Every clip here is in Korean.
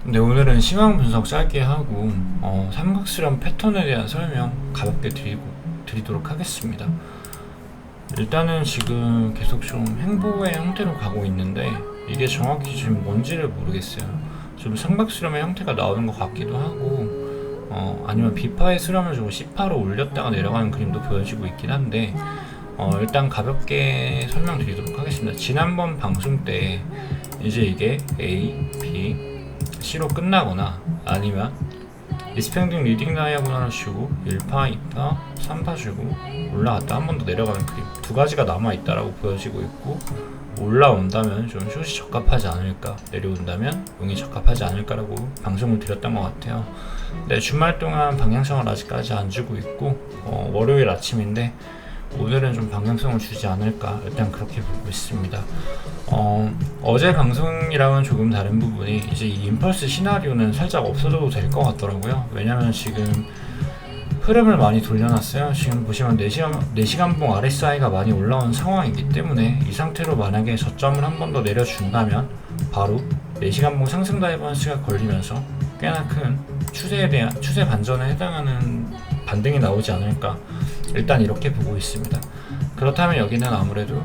네, 오늘은 시황 분석 짧게 하고 삼각수렴 패턴에 대한 설명 가볍게 드리도록 하겠습니다. 일단은 지금 계속 좀 횡보의 형태로 가고 있는데 이게 정확히 지금 뭔지를 모르겠어요. 좀 삼각수렴의 형태가 나오는 것 같기도 하고 아니면 비파의 수렴을 주고 C파로 올렸다가 내려가는 그림도 보여지고 있긴 한데 일단 가볍게 설명드리도록 하겠습니다. 지난번 방송 때 이제 이게 A, B, C로 끝나거나 아니면 리스펙딩 리딩 다이아고널을 주고 1파, 2파, 3파 주고 올라갔다 한 번 더 내려가는 그림 두 가지가 남아있다라고 보여지고 있고, 올라온다면 좀 숏이 적합하지 않을까, 내려온다면 롱이 적합하지 않을까라고 방송을 드렸던 것 같아요. 네, 주말 동안 방향성을 아직까지 안 주고 있고 월요일 아침인데 오늘은 좀 방향성을 주지 않을까, 일단 그렇게 보고 있습니다. 어제 방송이랑은 조금 다른 부분이 이제 이 임펄스 시나리오는 살짝 없어져도 될 것 같더라고요. 왜냐면 지금 흐름을 많이 돌려놨어요. 지금 보시면 4시간봉 RSI가 많이 올라온 상황이기 때문에 이 상태로 만약에 저점을 한 번 더 내려준다면 바로 4시간봉 상승 다이버런스가 걸리면서 꽤나 큰 추세 반전에 해당하는 반등이 나오지 않을까, 일단 이렇게 보고 있습니다. 그렇다면 여기는 아무래도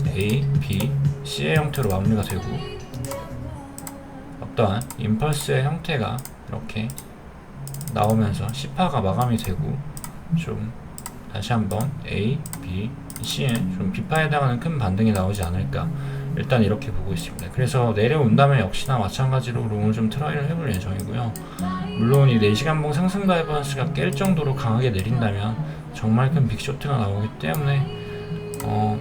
A, B, C의 형태로 마무리가 되고 어떠한 임펄스의 형태가 이렇게 나오면서 C파가 마감이 되고 좀 다시 한번 A, B, C에 좀 B파에 해당하는 큰 반등이 나오지 않을까, 일단 이렇게 보고 있습니다. 그래서 내려온다면 역시나 마찬가지로 롱을 좀 트라이를 해볼 예정이고요. 물론 이 4시간봉 상승 다이버런스가 깰 정도로 강하게 내린다면 정말 큰 빅쇼트가 나오기 때문에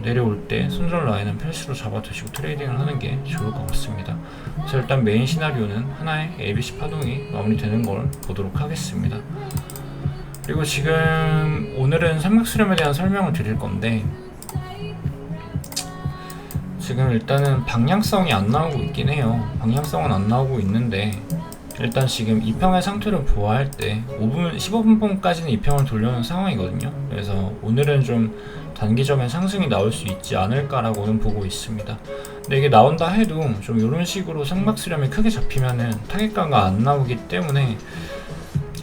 내려올 때 손절 라인은 필수로 잡아두시고 트레이딩을 하는 게 좋을 것 같습니다. 그래서 일단 메인 시나리오는 하나의 ABC 파동이 마무리되는 걸 보도록 하겠습니다. 그리고 지금 오늘은 삼각수렴에 대한 설명을 드릴 건데, 지금 일단은 방향성이 안 나오고 있긴 해요. 방향성은 안 나오고 있는데 일단 지금 2평의 상태를 보아할 때 15분봉까지는 2평을 돌려놓은 상황이거든요. 그래서 오늘은 좀 단기적인 상승이 나올 수 있지 않을까라고는 보고 있습니다. 근데 이게 나온다 해도 좀 이런 식으로 삼각수렴이 크게 잡히면은 타겟가가 안 나오기 때문에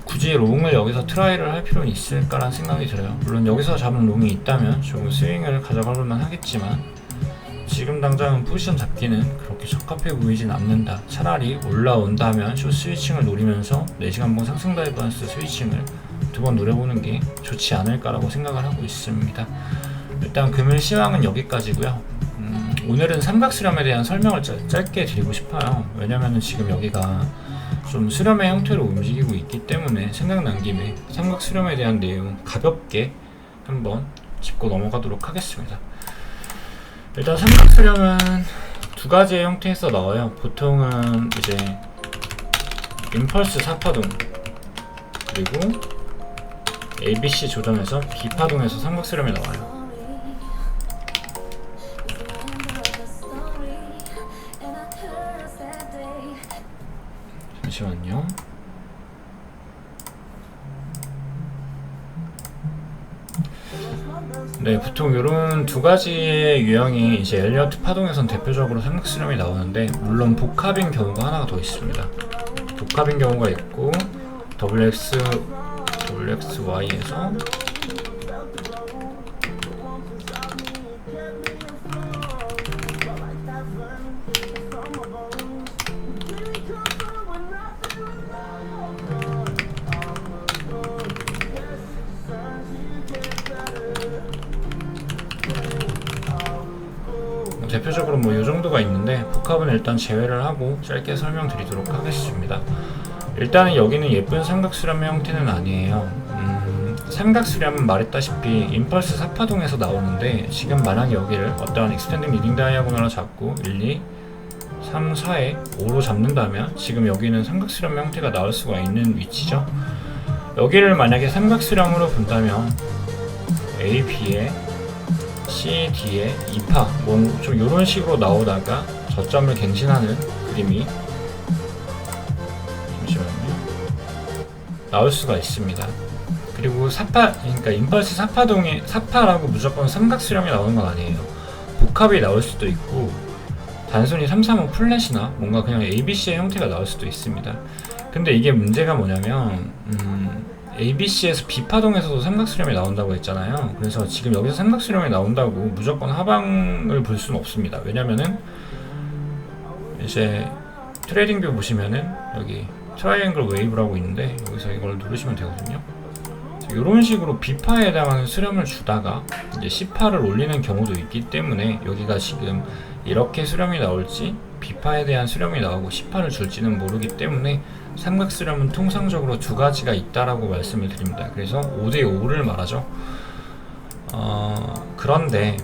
굳이 롱을 여기서 트라이를 할 필요는 있을까라는 생각이 들어요. 물론 여기서 잡은 롱이 있다면 조금 스윙을 가져가볼만 하겠지만 지금 당장은 포지션 잡기는 그렇게 적합해 보이진 않는다. 차라리 올라온다면 숏 스위칭을 노리면서 4시간봉 상승 다이버런스 스위칭을 두 번 노려보는 게 좋지 않을까라고 생각을 하고 있습니다. 일단 금일 시황은 여기까지고요. 오늘은 삼각수렴에 대한 설명을 짧게 드리고 싶어요. 왜냐면은 지금 여기가 좀 수렴의 형태로 움직이고 있기 때문에 생각난 김에 삼각수렴에 대한 내용 가볍게 한번 짚고 넘어가도록 하겠습니다. 일단 삼각수렴은 두 가지의 형태에서 나와요. 보통은 이제 임펄스 4파동 그리고 ABC 조정에서 B파동에서 삼각수렴이 나와요. 잠시만요. 네, 보통 이런 두 가지의 유형이 이제 엘리어트 파동에선 대표적으로 삼각수렴이 나오는데, 물론 복합인 경우가 하나가 더 있습니다. 복합인 경우가 있고 WXY에서 대표적으로 뭐 이 정도가 있는데, 복합은 일단 제외를 하고 짧게 설명드리도록 하겠습니다. 일단은 여기는 예쁜 삼각수렴의 형태는 아니에요. 삼각수렴은 말했다시피 임펄스 4파동에서 나오는데, 지금 만약에 여기를 어떠한 익스텐딩 리딩 다이아고널을 잡고 1, 2, 3, 4에 5로 잡는다면 지금 여기는 삼각수렴 형태가 나올 수가 있는 위치죠. 여기를 만약에 삼각수렴으로 본다면 A, B에 C, D에 2파 뭐 좀 이런 식으로 나오다가 저점을 갱신하는 그림이 나올 수가 있습니다. 그리고 4파, 그러니까 임펄스 4파동에 4파라고 무조건 삼각수렴이 나오는 건 아니에요. 복합이 나올 수도 있고 단순히 335 플랫이나 뭔가 그냥 ABC의 형태가 나올 수도 있습니다. 근데 이게 문제가 뭐냐면 ABC에서 B파동에서도 삼각수렴이 나온다고 했잖아요. 그래서 지금 여기서 삼각수렴이 나온다고 무조건 하방을 볼 수는 없습니다. 왜냐면은 이제 트레이딩 뷰 보시면은 여기 트라이앵글 웨이브라고 있는데 여기서 이걸 누르시면 되거든요. 이런 식으로 B파에 해당하는 수렴을 주다가 이제 C파를 올리는 경우도 있기 때문에 여기가 지금 이렇게 수렴이 나올지 B파에 대한 수렴이 나오고 C파를 줄지는 모르기 때문에 삼각수렴은 통상적으로 두 가지가 있다라고 말씀을 드립니다. 그래서 5대5를 말하죠. 그런데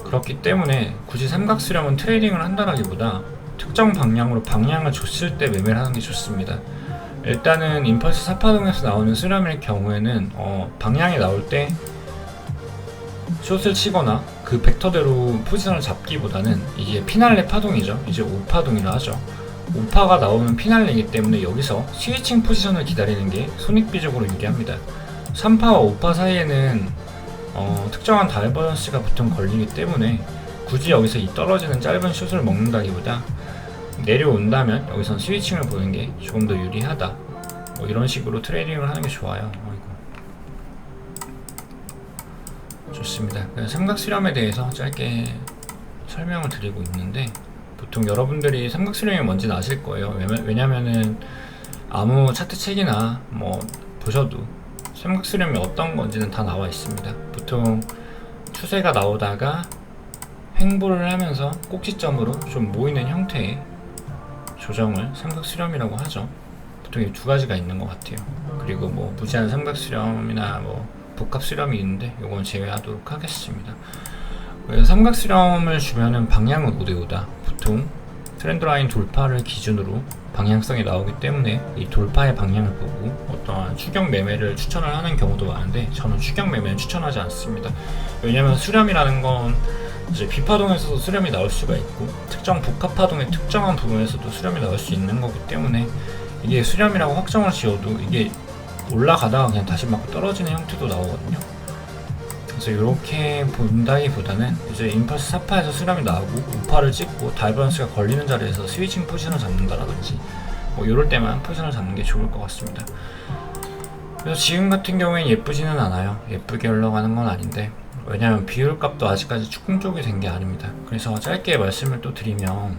그렇기 때문에 굳이 삼각수렴은 트레이딩을 한다라기보다 특정 방향으로 방향을 줬을 때 매매를 하는 게 좋습니다. 일단은 임펄스 4파동에서 나오는 수렴일 경우에는 방향이 나올 때 숏을 치거나 그 벡터대로 포지션을 잡기보다는 이게 피날레 파동이죠. 이제 5파동이라 하죠. 5파가 나오는 피날레이기 때문에 여기서 스위칭 포지션을 기다리는 게 손익비적으로 유리합니다. 3파와 5파 사이에는 특정한 다이버전스가 보통 걸리기 때문에 굳이 여기서 이 떨어지는 짧은 숏을 먹는다기보다 내려온다면 여기선 스위칭을 보는 게 조금 더 유리하다. 뭐 이런 식으로 트레이딩을 하는 게 좋아요. 좋습니다. 삼각수렴에 대해서 짧게 설명을 드리고 있는데 보통 여러분들이 삼각수렴이 뭔지는 아실 거예요. 왜냐면은 아무 차트 책이나 뭐 보셔도 삼각수렴이 어떤 건지는 다 나와 있습니다. 보통 추세가 나오다가 횡보를 하면서 꼭지점으로 좀 모이는 형태의 조정을 삼각수렴이라고 하죠. 보통 이 두 가지가 있는 것 같아요. 그리고 뭐 무제한 삼각수렴이나 뭐 복합수렴이 있는데 이건 제외하도록 하겠습니다. 그래서 삼각수렴을 주면은 방향은 5대5다. 보통 트렌드라인 돌파를 기준으로 방향성이 나오기 때문에 이 돌파의 방향을 보고 어떠한 추격 매매를 추천을 하는 경우도 많은데 저는 추격 매매는 추천하지 않습니다. 왜냐면 수렴이라는 건 이제 B파동에서도 수렴이 나올 수가 있고 특정 복합파동의 특정한 부분에서도 수렴이 나올 수 있는 거기 때문에 이게 수렴이라고 확정을 지어도 이게 올라가다가 그냥 다시 막 떨어지는 형태도 나오거든요. 그래서 이렇게 본다기보다는 이제 임펄스 4파에서 수렴이 나오고 5파를 찍고 다이버런스가 걸리는 자리에서 스위칭 포지션을 잡는다라든지 뭐 이럴 때만 포지션을 잡는 게 좋을 것 같습니다. 그래서 지금 같은 경우엔 예쁘지는 않아요. 예쁘게 흘러가는 건 아닌데 왜냐하면 비율값도 아직까지 축궁 쪽이 된 게 아닙니다. 그래서 짧게 말씀을 또 드리면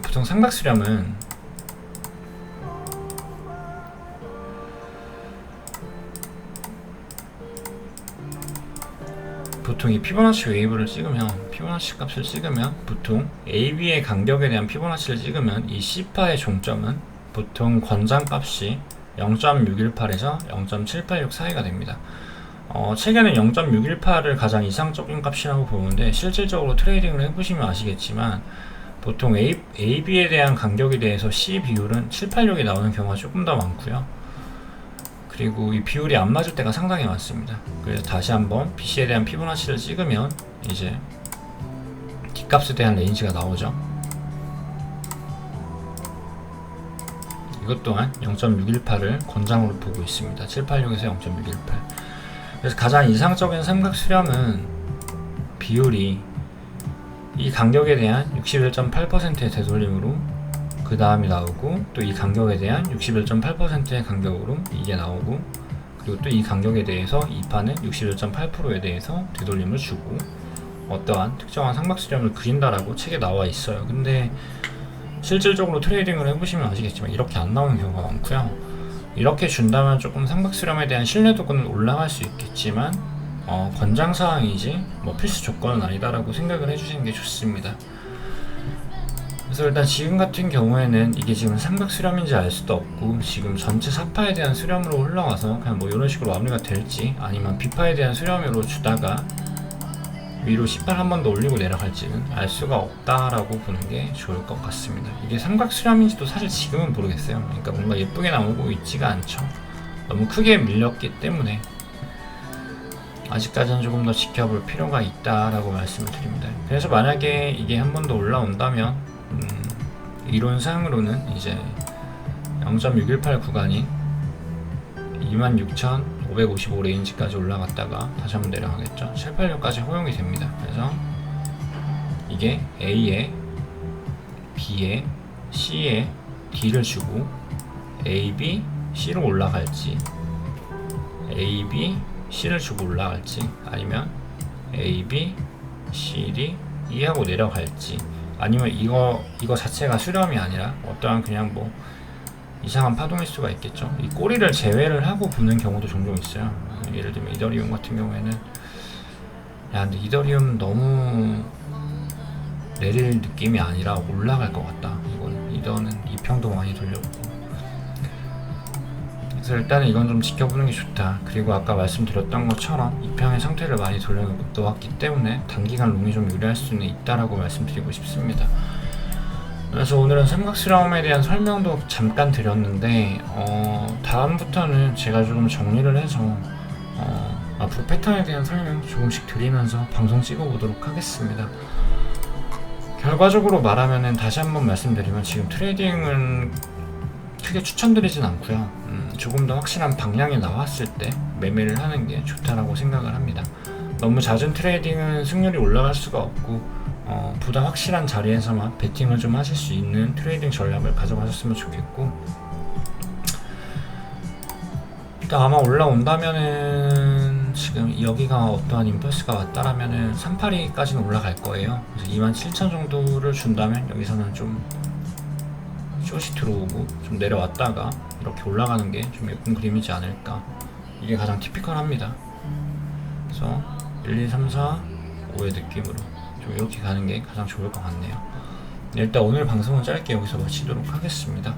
보통 삼각수렴은 보통 이 피보나치 웨이브를 찍으면 피보나치 값을 찍으면 보통 AB의 간격에 대한 피보나치를 찍으면 이 C파의 종점은 보통 권장값이 0.618에서 0.786 사이가 됩니다. 최근에 0.618을 가장 이상적인 값이라고 보는데 실질적으로 트레이딩을 해보시면 아시겠지만 보통 AB에 대한 간격에 대해서 C 비율은 786이 나오는 경우가 조금 더 많고요. 그리고 이 비율이 안 맞을 때가 상당히 많습니다. 그래서 다시 한번 BC에 대한 피보나치를 찍으면 이제 D값에 대한 레인지가 나오죠. 이것 또한 0.618을 권장으로 보고 있습니다. 786에서 0.618. 그래서 가장 이상적인 삼각수렴은 비율이 이 간격에 대한 61.8%의 되돌림으로 그 다음이 나오고 또 이 간격에 대한 61.8%의 간격으로 이게 나오고 그리고 또 이 간격에 대해서 2파는 61.8%에 대해서 되돌림을 주고 어떠한 특정한 삼각수렴을 그린다라고 책에 나와 있어요. 근데 실질적으로 트레이딩을 해보시면 아시겠지만 이렇게 안 나오는 경우가 많고요. 이렇게 준다면 조금 삼각수렴에 대한 신뢰도는 올라갈 수 있겠지만 권장사항이지 뭐 필수 조건은 아니다라고 생각을 해주시는 게 좋습니다. 그래서 일단 지금 같은 경우에는 이게 지금 삼각수렴인지 알 수도 없고 지금 전체 4파에 대한 수렴으로 흘러가서 그냥 뭐 이런 식으로 마무리가 될지 아니면 B파에 대한 수렴으로 주다가 위로 C8 한 번 더 올리고 내려갈지는 알 수가 없다라고 보는 게 좋을 것 같습니다. 이게 삼각수렴인지도 사실 지금은 모르겠어요. 그러니까 뭔가 예쁘게 나오고 있지가 않죠. 너무 크게 밀렸기 때문에 아직까지는 조금 더 지켜볼 필요가 있다라고 말씀을 드립니다. 그래서 만약에 이게 한 번 더 올라온다면 이론상으로는 이제 0.618 구간인 26,555 레인지까지 올라갔다가 다시 한번 내려가겠죠. 786까지 허용이 됩니다. 그래서 이 이게 A에 B에 C에 D를 주고 A, B, C로 올라갈지 A, B, C를 주고 올라갈지 아니면 A, B, C, D, E하고 내려갈지 아니면 이거 자체가 수렴이 아니라 어떠한 그냥 뭐 이상한 파동일 수가 있겠죠. 이 꼬리를 제외를 하고 붙는 경우도 종종 있어요. 예를 들면 이더리움 같은 경우에는 야 근데 이더리움 너무 내릴 느낌이 아니라 올라갈 것 같다. 이거는 이더는 2평도 많이 돌렸고 그래서 일단은 이건 좀 지켜보는 게 좋다. 그리고 아까 말씀드렸던 것처럼 2평의 상태를 많이 돌려놓았기 때문에 단기간 롱이 좀 유리할 수는 있다라고 말씀드리고 싶습니다. 그래서 오늘은 삼각수렴에 대한 설명도 잠깐 드렸는데 다음부터는 제가 조금 정리를 해서 앞으로 패턴에 대한 설명 조금씩 드리면서 방송 찍어보도록 하겠습니다. 결과적으로 말하면은 다시 한번 말씀드리면 지금 트레이딩은 크게 추천드리진 않고요. 조금 더 확실한 방향이 나왔을 때 매매를 하는 게 좋다라고 생각을 합니다. 너무 잦은 트레이딩은 승률이 올라갈 수가 없고 보다 확실한 자리에서만 베팅을 좀 하실 수 있는 트레이딩 전략을 가져가셨으면 좋겠고 일단 아마 올라온다면은 지금 여기가 어떠한 임펄스가 왔다라면은 382까지는 올라갈 거예요. 그래서 27,000 정도를 준다면 여기서는 좀 숏이 들어오고 좀 내려왔다가 이렇게 올라가는 게 좀 예쁜 그림이지 않을까. 이게 가장 티피컬합니다. 그래서 1, 2, 3, 4, 5의 느낌으로 좀 이렇게 가는 게 가장 좋을 것 같네요. 일단 오늘 방송은 짧게 여기서 마치도록 하겠습니다.